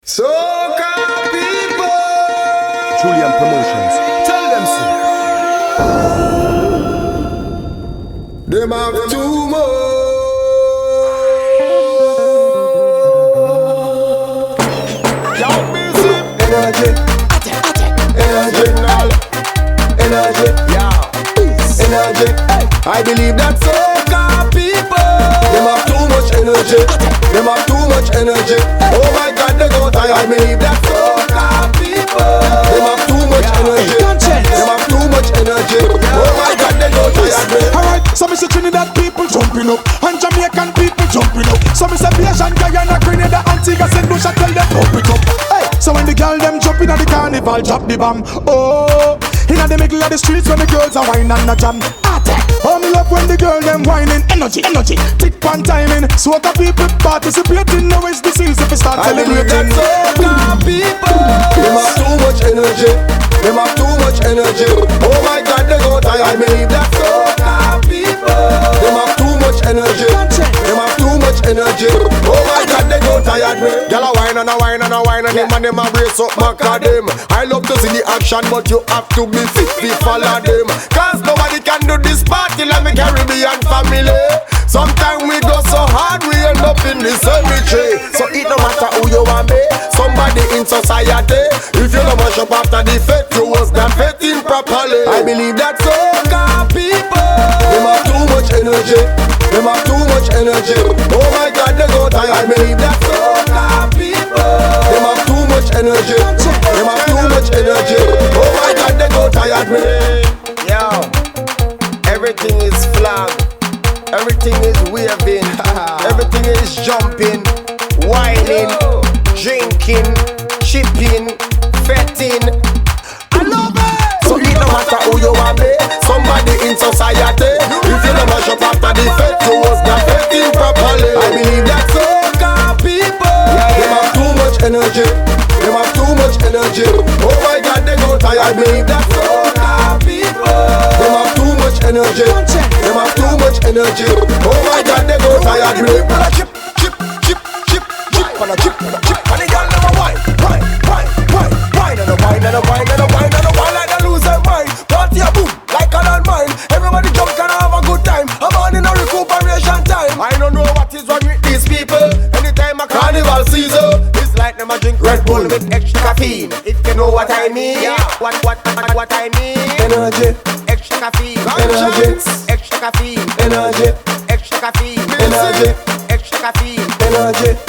Soca people! Julian Promotions. Tell them so. Them have too much. Y'all busy. Energy. Energy. Yeah. Energy. I believe that soca people. Them have too much energy. Them have too much energy. Oh my God, they go tired. I believe that soca people. Them have too much energy. Them have too much energy. Oh my God, they go tired. Alright, so me say Trinidad people jumping up and Jamaican people jumping up. So me say Asian, Guyana, Grenada, Antigua, St. Lucia, tell them pump it up. Hey, so when the girl them jumping at the carnival, drop the bomb. Oh, inna the middle of the streets when the girls are whining and a jam. Oh, me love when the girl them whining. Energy, tick one timing. Soca people participating. Now it's the season if we start I believe that celebrating. soca people. Them have too much energy. Them have too much energy. Oh my God, they go tired. I believe that soca people. Them have too much energy. Them have too much energy. Oh my God, they go tired. Gyal a whine and a whine and a whine and them and them a brace up my them. I love to see the action, but you have to be fit to follow them. Cause nobody can do this party like me Caribbean family. Sometimes we go so hard, we end up in the cemetery. So it no matter who you are, be somebody in society. If you don't mash up after the fete, you was not fetting properly. I believe that soca people. Them have too much energy. Them have too much energy. Oh my God, they go tired. I believe that soca people. Them have too much energy. Them have too much energy. Oh my God, they go tired. Yo, everything is flag. Everything is waving. Everything is jumping, whining, drinking, chipping, fetting. I love it. So it no matter who you are, be somebody in society. If you don't mash up after the fete, you was not fetting properly. I believe that soca people. Them have too much energy. Them have too much energy. Oh my God, they go tired. I believe that soca people. Them have too much energy. Them have too much energy. Oh my God, they go tired. People a chip and a chip and a chip. And the girl never whine and a whine and a whine and a whine and a whine like they lose their mind. Party a boom like a landmine. Everybody jump and have a good time. I'm on in a recuperation time. I don't know what is wrong with these people. Anytime a carnival season, it's like them a drink Red Bull with extra caffeine. If you know what I mean. Yeah. What I mean. Energy. Extra caffeine. Energy. Extra caffeine. Energy. Extra caffeine. Energy. Extra caffeine. Energy.